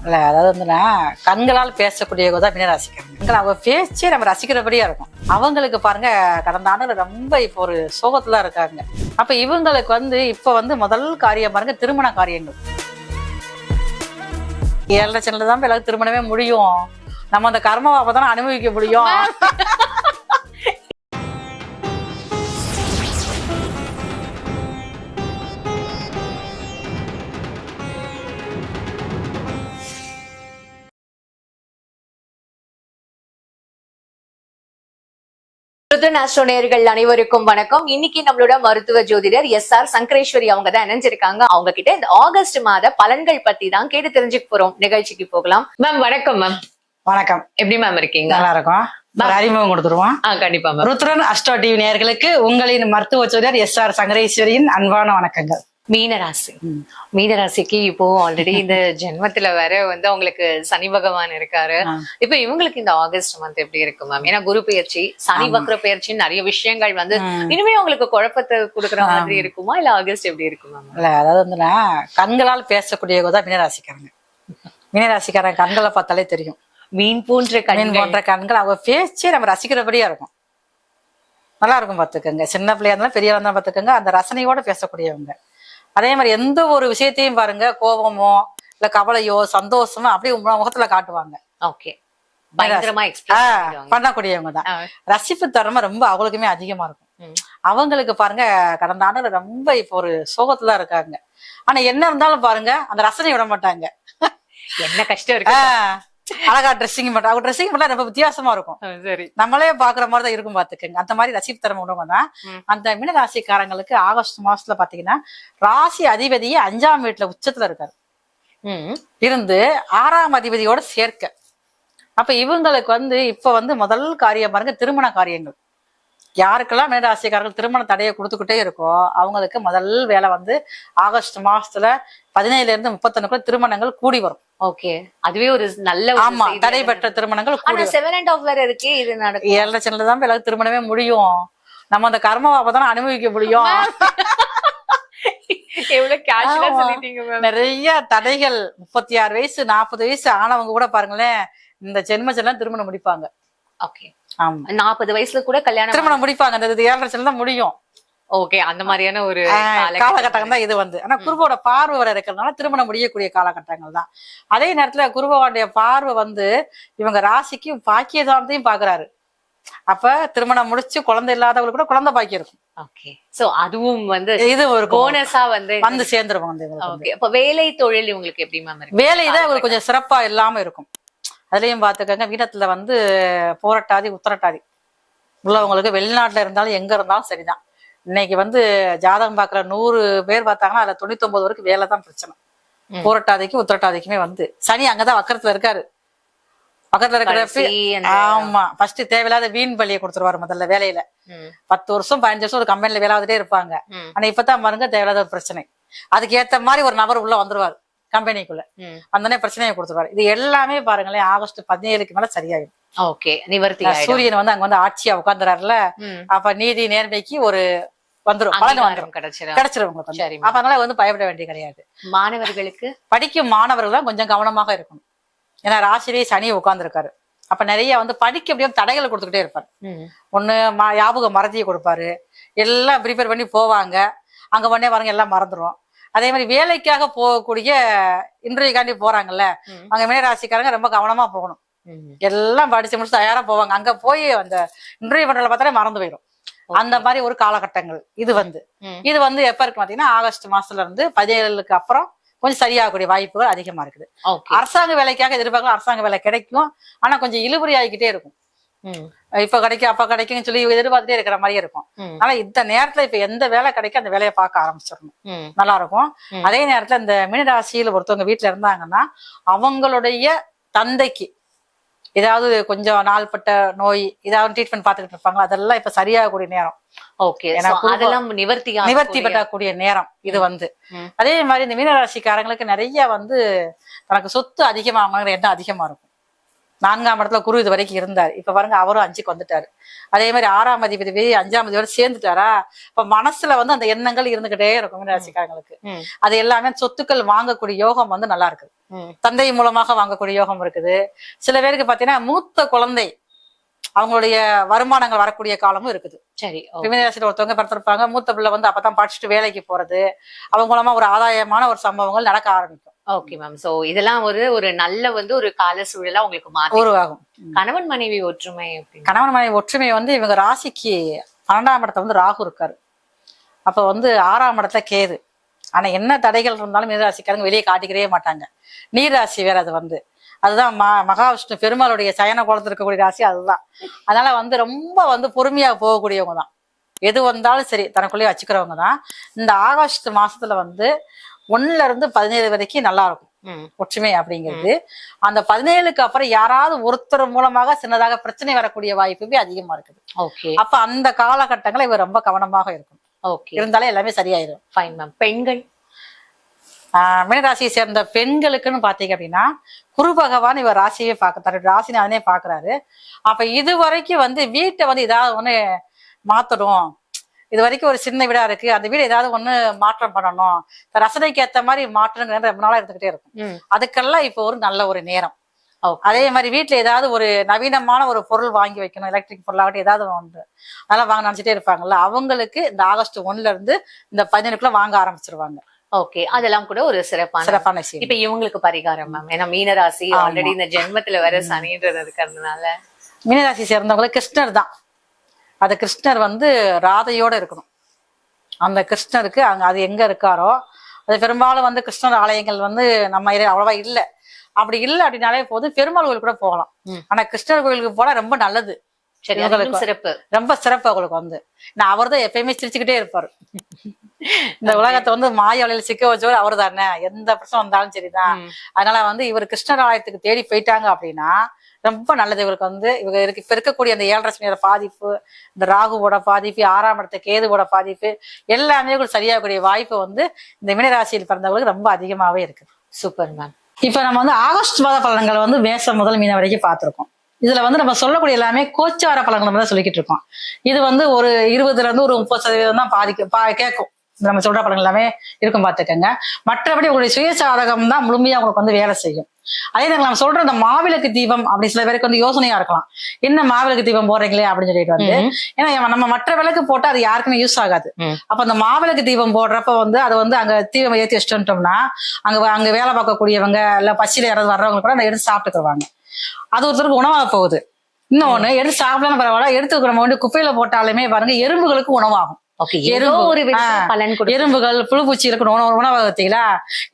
இல்ல அதாவது வந்துன்னா கண்களால் பேசக்கூடியவங்க தான் மீனராசிக்காரங்க. அவங்க பேச்சே நம்ம ரசிக்கிறபடியா இருக்கும். அவங்களுக்கு பாருங்க கடந்த ஆண்டுல ரொம்ப இப்போ ஒரு சோகத்துல இருக்காங்க. அப்ப இவங்களுக்கு இப்ப முதல் காரியம் பாருங்க திருமண காரியங்கள். 7,00,000 தான் எல்லாரும் திருமணமே முடியும். நம்ம அந்த கர்மாவை அப்பதானே அனுபவிக்க முடியும். நேயர்கள் அனைவருக்கும் வணக்கம். இன்னைக்கு நம்மளோட மருத்துவ ஜோதிடர் SR சங்கரேஸ்வரி அவங்க தான் இணைஞ்சிருக்காங்க. அவங்க கிட்ட இந்த ஆகஸ்ட் மாத பலன்கள் பத்தி தான் கேட்டு தெரிஞ்சுக்க போறோம். நிகழ்ச்சிக்கு போகலாம். மேம் வணக்கம். மேம் வணக்கம். எப்படி மேம் இருக்கீங்க? நல்லா இருக்கும். அறிமுகம் கொடுத்துருவோம். கண்டிப்பா மேம். ருத்ரன் அஸ்ட்ரோ டிவி நேயர்களுக்கு உங்களின் மருத்துவ ஜோதிடர் SR சங்கரேஸ்வரியின் அன்பான வணக்கங்கள். மீனராசிக்கு இப்போ ஆல்ரெடி இந்த ஜென்மத்துல வேற அவங்களுக்கு சனி பகவான் இருக்காரு. இப்ப இவங்களுக்கு இந்த ஆகஸ்ட் மந்த் எப்படி இருக்கு மேம்? ஏன்னா குரு பெயர்ச்சி, சனி வக்ர பெயர்ச்சி, நிறைய விஷயங்கள் இனிமே உங்களுக்கு குழப்பத்தை கொடுக்குற மாதிரி இருக்குமா, இல்ல ஆகஸ்ட் எப்படி இருக்கு மேம்? இல்ல அதாவது கண்களால் பேசக்கூடியவங்க தான் மீனராசிக்காரங்க. மீனராசிக்காரங்க கண்களை பார்த்தாலே தெரியும். மீன் போன்ற கண்கள். அவங்க பேச்சே நம்ம ரசிக்கிறபடியா இருக்கும். நல்லா இருக்கும் பாத்துக்கோங்க. சின்ன பிள்ளையா இருந்தாலும் பெரியவா இருந்தாலும் பாத்துக்கோங்க. அந்த ரசனையோட பேசக்கூடியவங்க. அதே மாதிரி எந்த ஒரு விஷயத்தையும் பாருங்க, கோபமோ இல்ல கவலையோ சந்தோஷமோ அப்படியே முகத்துல காட்டுவாங்க. ஓகே, பயங்கரமா பண்ணக்கூடியவங்க தான். ரசிப்பு தரமா ரொம்ப அவங்களுக்குமே அதிகமா இருக்கும். அவங்களுக்கு பாருங்க கடந்த ஆண்டுல ரொம்ப இப்போ ஒரு சோகத்துல இருக்காங்க. ஆனா என்ன இருந்தாலும் பாருங்க அந்த ரசனை விட மாட்டாங்க. என்ன கஷ்டம் இருக்கு. அழகா ட்ரெஸ்ஸிங் மட்டும் அவங்க ட்ரெஸ்ஸிங் மட்டும் ரொம்ப வித்தியாசமா இருக்கும். சரி, நம்மளே பாக்குற மாதிரிதான் இருக்கும் பாத்துக்கங்க. அந்த மாதிரி ரசிப்பு தரம் உணவு தான். அந்த மீன ராசிக்காரங்களுக்கு ஆகஸ்ட் மாசத்துல பாத்தீங்கன்னா ராசி அதிபதியே 5ஆம் வீட்டுல உச்சத்துல இருக்காரு. இருந்து 6ஆம் அதிபதியோட சேர்க்க. அப்ப இவங்களுக்கு இப்ப முதல் காரியம் பாருங்க திருமண காரியங்கள். யாருக்கெல்லாம் மீனராசிக்காரர்கள் திருமண தடையை கொடுத்துக்கிட்டே இருக்கோ அவங்களுக்கு முதல் வேலை ஆகஸ்ட் மாசத்துல 17 இருந்து 31 திருமணங்கள் கூடி வரும். ஓகே, அதுவே ஒரு நல்ல தடைபெற்ற திருமணங்கள் கூடி 7 வேற இருக்கு. இது நடக்கும். 7,00,000 தான் எல்லாரும் திருமணமே முடியும். நம்ம அந்த கர்மாவை அப்பதானே அனுபவிக்க முடியும். நிறைய தடைகள் 36 வயசு 40 வயசு ஆனவங்க கூட பாருங்களேன் இந்த ஜென்மச்செல்லாம் திருமணம் முடிப்பாங்க. ஓகே, 40 வயசுல கூட கல்யாணம் திருமணம் முடிப்பாங்க. அந்த 7,00,000 தான் முடியும். ஓகே, அந்த மாதிரியான ஒரு காலகட்டம் தான் இது. ஆனா குருவோட பார்வை வர இருக்கிறதுனால திருமணம் முடியக்கூடிய காலகட்டங்கள் தான். அதே நேரத்துல குருவோடைய பார்வை இவங்க ராசிக்கு பாக்கியதானத்தையும் பாக்குறாரு. அப்ப திருமணம் முடிச்சு குழந்தை இல்லாதவங்களுக்கு கூட குழந்தை பாக்கியம் இருக்கும். ஓகே, சோ அதுவும் இது ஒரு போனஸா சேர்ந்துருவாங்க. அப்ப வேலை தொழில் இவங்களுக்கு எப்படி மேம் இருக்கு? வேலைதான் இவங்களுக்கு கொஞ்சம் சிறப்பா இல்லாம இருக்கும். அதுலயும் பாத்துக்கங்க வீணத்துல போராட்டாதி உத்தரட்டாதி உள்ளவங்களுக்கு வெளிநாட்டுல இருந்தாலும் எங்க இருந்தாலும் சரிதான். இன்னைக்கு ஜாதகம் பாக்குற 100 பேர் பார்த்தாங்கன்னா அதுல 99 வரைக்கும் வேலை தான் பிரச்சனை. போராட்டாதிக்கும் உத்தரட்டாதிக்குமே சனி அங்கதான் வக்கரத்துல இருக்காரு. பக்கத்துல இருக்கிற ஆமா ஃபர்ஸ்ட் தேவையில்லாத வீண் பள்ளியை கொடுத்துருவாரு முதல்ல வேலையில. 10 வருஷம் 15 வருஷம் ஒரு கம்பெனில வேலையாவதுட்டே இருப்பாங்க. ஆனா இப்பதான் பாருங்க தேவையில்லாத பிரச்சனை. அதுக்கு ஏத்த மாதிரி ஒரு நபர் உள்ள வந்துருவாரு கம்பெனிக்குள்ள. அந்த பிரச்சனையை கொடுத்துருவாரு. இது எல்லாமே பாருங்களேன் ஆகஸ்ட் 17க்கு மேல சரியாயிடும். ஓகே, நிவர்த்தி. சூரியன் அங்க ஆட்சியா உட்கார்ந்துறாருல. அப்ப நீதி நேர்மைக்கு ஒரு வந்துரும் பலன் வந்துரும் கிடைச்சிரும். அப்ப அதனால பயப்பட வேண்டிய கிடையாது. மாணவர்களுக்கு படிக்கும் மாணவர்கள் தான் கொஞ்சம் கவனமாக இருக்கணும். ஏன்னா ராசிலேயே சனி உட்கார்ந்துருக்காரு. அப்ப நிறைய படிக்க அப்படியே தடைகளை கொடுத்துக்கிட்டே இருப்பாரு. ஒண்ணு ஞாபக மறதியை கொடுப்பாரு. எல்லாம் ப்ரிப்பேர் பண்ணி போவாங்க. அங்க பண்ணே பாருங்க எல்லாம் மறந்துடும். அதே மாதிரி வேலைக்காக போகக்கூடிய இன்டர்வியூக்காண்டி போறாங்கல்ல அங்க மீனராசிக்காரங்க ரொம்ப கவனமா போகணும். எல்லாம் படிச்சு முடிச்சு தயாரா போவாங்க. அங்க போய் அந்த இன்டர்வியூ பண்றத பார்த்தாலே மறந்து போயிடும். அந்த மாதிரி ஒரு காலகட்டங்கள் இது எப்ப இருக்கு பாத்தீங்கன்னா ஆகஸ்ட் மாசத்துல இருந்து 17க்கு அப்புறம் கொஞ்சம் சரியாகக்கூடிய வாய்ப்புகள் அதிகமா இருக்குது. அரசாங்க வேலைக்காக எதிர்பார்க்கலாம். அரசாங்க வேலை கிடைக்கும். ஆனா கொஞ்சம் இழுபறி ஆகிக்கிட்டே இருக்கும். இப்ப கிடைக்கும் அப்ப கிடைக்கும்னு சொல்லி எதிர்பார்த்துட்டே இருக்கிற மாதிரியே இருக்கும். ஆனா இந்த நேரத்துல இப்ப எந்த வேலை கிடைக்கும் அந்த வேலையை பார்க்க ஆரம்பிச்சிடணும். நல்லா இருக்கும். அதே நேரத்துல இந்த மீனராசியில ஒருத்தவங்க வீட்டுல இருந்தாங்கன்னா அவங்களுடைய தந்தைக்கு ஏதாவது கொஞ்சம் நாள்பட்ட நோய் ஏதாவது ட்ரீட்மெண்ட் பார்த்துக்கிட்டு இருப்பாங்க. அதெல்லாம் இப்ப சரியாகக்கூடிய நேரம். ஓகே, அதெல்லாம் நிவர்த்தி பெறக்கூடிய நேரம் இது. அதே மாதிரி இந்த மீனராசிக்காரங்களுக்கு நிறைய தனக்கு சொத்து அதிகமாகணுங்கிற எண்ணம் அதிகமா இருக்கும். 4ஆம் இடத்துல குரு இது வரைக்கும் இருந்தாரு. இப்ப பாருங்க அவரும் 5க்கு வந்துட்டாரு. அதே மாதிரி 6ஆம் அதிபதி 5ஆம் அதிபதியோட சேர்ந்துட்டாரா. இப்ப மனசுல அந்த எண்ணங்கள் இருந்துகிட்டே இருக்கும் மீனராசிக்காரங்களுக்கு. அது எல்லாமே சொத்துக்கள் வாங்கக்கூடிய யோகம் நல்லா இருக்குது. தந்தை மூலமாக வாங்கக்கூடிய யோகம் இருக்குது. சில பேருக்கு பாத்தீங்கன்னா மூத்த குழந்தை அவங்களுடைய வருமானங்கள் வரக்கூடிய காலமும் இருக்குது. சரி, மீனராசியில் ஒருத்தவங்க பிறந்திருப்பாங்க, மூத்த பிள்ளை வந்து அப்பதான் படிச்சுட்டு வேலைக்கு போறது, அவங்க மூலமா ஒரு ஆதாயமான ஒரு சம்பவங்கள் நடக்க ஆரம்பிக்கும். Okay ma'am. சோ இதெல்லாம் ஒரு நல்ல ஒரு கால சூழலா உங்களுக்கு உருவாகும். கணவன் மனைவி ஒற்றுமை கணவன் மனைவி ஒற்றுமை இவங்க ராசிக்கு 12ஆம் இடத்துல ராகு இருக்காரு. அப்ப 6ஆம் இடத்துல கேது. ஆனா என்ன தடைகள் இருந்தாலும் மீனராசிக்காரங்க வெளியே காட்டிக்கிறே மாட்டாங்க. நீர் ராசி வேற அது அதுதான் மகாவிஷ்ணு பெருமாளுடைய சயன கோலத்தில் இருக்கக்கூடிய ராசி அதுதான். அதனால ரொம்ப பொறுமையா போகக்கூடியவங்க தான். எது வந்தாலும் சரி தனக்குள்ளேயே வச்சுக்கிறவங்க தான். இந்த ஆகஸ்ட் மாசத்துல 1ல இருந்து 17 வரைக்கும் நல்லா இருக்கும் ஒற்றுமை அப்படிங்கிறது. அந்த 17க்கு அப்புறம் யாராவது ஒருத்தர் மூலமாக சின்னதாக பிரச்சனை வரக்கூடிய வாய்ப்புமே அதிகமா இருக்குது. அப்ப அந்த காலகட்டங்களை இவர் ரொம்ப கவனமாக இருக்கும். இருந்தாலே எல்லாமே சரியாயிடும். Fine ma'am. பெண்கள் மீனராசியை சேர்ந்த பெண்களுக்குன்னு பாத்தீங்க அப்படின்னா குரு பகவான் இவர் ராசியே தன்னுடைய ராசினை அதனே பாக்குறாரு. அப்ப இது வரைக்கும் வீட்டை ஏதாவது மாத்தணும், இது வரைக்கும் ஒரு சின்ன வீடா இருக்கு, அந்த வீடு ஏதாவது மாற்றம் பண்ணணும், ரசனைக்கு ஏத்த மாதிரி மாற்றங்கள் ரொம்ப நாளா இருந்துகிட்டே இருக்கும். அதுக்கெல்லாம் இப்போ ஒரு நல்ல ஒரு நேரம். அதே மாதிரி வீட்டுல ஏதாவது ஒரு நவீனமான ஒரு பொருள் வாங்கி வைக்கணும், எலக்ட்ரிக் பொருளாகட்டும் ஏதாவது அதெல்லாம் வாங்க நினைச்சிட்டே இருப்பாங்கல்ல, அவங்களுக்கு இந்த ஆகஸ்ட் 1ல இருந்து இந்த 17க்குள்ள வாங்க ஆரம்பிச்சிருவாங்க. அதெல்லாம் கூட ஒரு சிறப்பான விஷயம். இப்ப இவங்களுக்கு பரிகாரம் மேம், ஏன்னா மீனராசி ஆல்ரெடி இந்த ஜென்மத்துல வர சனின்றது இருக்கிறதுனால மீனராசி சேர்ந்தவங்களுக்கு கிருஷ்ணர் தான். அது கிருஷ்ணர் ராதையோட இருக்கணும். அந்த கிருஷ்ணருக்கு அது எங்க இருக்காரோ அது பெரும்பாலும் கிருஷ்ணர் ஆலயங்கள் நம்ம அவ்வளவா இல்ல. அப்படி இல்லை அப்படின்னாலே போதும் பெருமாள் கோயில் கூட போகலாம். ஆனா கிருஷ்ணர் கோயிலுக்கு போனா ரொம்ப நல்லது. சிறப்பு, ரொம்ப சிறப்பு. அவங்களுக்கு நான் அவர் தான் எப்பயுமே சிரிச்சுக்கிட்டே இருப்பாரு. இந்த உலகத்தை மாய வலையில சிக்க வச்சவர் அவர் தானே, எந்த பிரச்சனை வந்தாலும் சரிதான். அதனால இவர் கிருஷ்ணர் ஆலயத்துக்கு தேடி போயிட்டாங்க அப்படின்னா ரொம்ப நல்லது. இவருக்கு இவருக்கு இப்ப இருக்கக்கூடிய அந்த 7.5 சனியோட பாதிப்பு, இந்த ராகுவோட பாதிப்பு, 6ஆம் இடத்த கேதுவோட பாதிப்பு எல்லாமே சரியாகக்கூடிய வாய்ப்பு இந்த மீனராசியில் பிறந்தவங்களுக்கு ரொம்ப அதிகமாவே இருக்கு. Super ma'am. இப்ப நம்ம ஆகஸ்ட் மாத பலன்கள் மேசம் முதல் மீனம் வரைக்கும் பார்த்திருக்கோம். இதுல நம்ம சொல்லக்கூடிய எல்லாமே கோச்சார பலன்கள் தான் சொல்லிக்கிட்டு இருக்கோம். இது ஒரு 20ல இருந்து ஒரு 30% தான் கேட்கும். நம்ம சொல்ற பலன்கள் எல்லாமே இருக்கும் பார்த்துக்கங்க. மற்றபடி உங்களுடைய சுயசாதகம் தான் முழுமையா உங்களுக்கு வேலை செய்யும். அதே நம்ம சொல்ற இந்த மாவிளக்கு தீபம் அப்படி சில பேருக்கு யோசனையா இருக்கலாம், என்ன மாவிளக்கு தீபம் போடுறீங்களே அப்படின்னு சொல்லிட்டு ஏன்னா நம்ம மற்ற விளக்கு போட்டா அது யாருக்குமே யூஸ் ஆகாது. அப்ப அந்த மாவிளக்கு தீபம் போடுறப்ப அது அங்க தீபம் ஏற்றி வச்சுட்டோம்னா அங்க வேலை பார்க்கக்கூடியவங்க இல்ல பசியில யாராவது வர்றவங்க கூட அதை எடுத்து சாப்பிட்டுக்குவாங்க. அது ஒருத்தருக்கு உணவாக போகுது. இன்னொன்னு எடுத்து சாப்பிடலாம் பரவாயில்ல, எடுத்து நம்ம குப்பையில போட்டாலுமே பாருங்க எறும்புகளுக்கு உணவாகும். எறும்புகள் புழுப்பூச்சிகளுக்கு உணவகத்தீங்களா.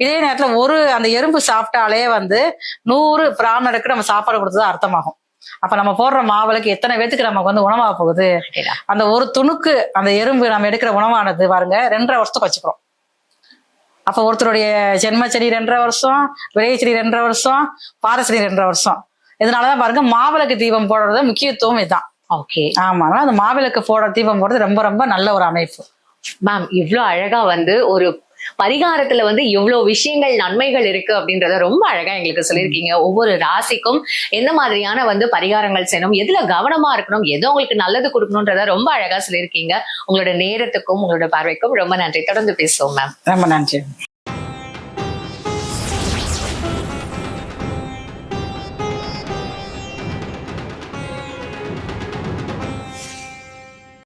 இதே நேரத்துல அந்த எறும்பு சாப்பிட்டாலே 100 பிராமணருக்கு நம்ம சாப்பாடு கொடுத்தது அர்த்தமாகும். அப்ப நம்ம போடுற மாவுளுக்கு எத்தனை பேத்துக்கு நமக்கு உணவாக போகுது. அந்த ஒரு துணுக்கு அந்த எறும்பு நம்ம எடுக்கிற உணவானது பாருங்க 2.5 வருஷத்துக்கு வச்சுக்கிறோம். அப்ப ஒருத்தருடைய ஜென்மச்சரி 2.5 வருஷம், விரைச்சரி 2.5 வருஷம், பாரசரி 2.5 வருஷம். இதனாலதான் பாருங்க மாவிளக்கு தீபம் போடுறது முக்கியத்துவம் இதுதான். ஆமா, அந்த மாவிளக்கு தீபம் போடுறது ரொம்ப ரொம்ப நல்ல ஒரு அமைப்பு. மேம் இவ்வளவு அழகா ஒரு பரிகாரத்துல எவ்வளவு விஷயங்கள் நன்மைகள் இருக்கு அப்படின்றத ரொம்ப அழகா எங்களுக்கு சொல்லியிருக்கீங்க. ஒவ்வொரு ராசிக்கும் எந்த மாதிரியான பரிகாரங்கள் செய்யணும், எதுல கவனமா இருக்கணும், எதோ உங்களுக்கு நல்லது கொடுக்கணும்ன்றத ரொம்ப அழகா சொல்லியிருக்கீங்க. உங்களோட நேரத்துக்கும் உங்களோட பார்வைக்கும் ரொம்ப நன்றி. தொடர்ந்து பேசுவோம் மேம். ரொம்ப நன்றி.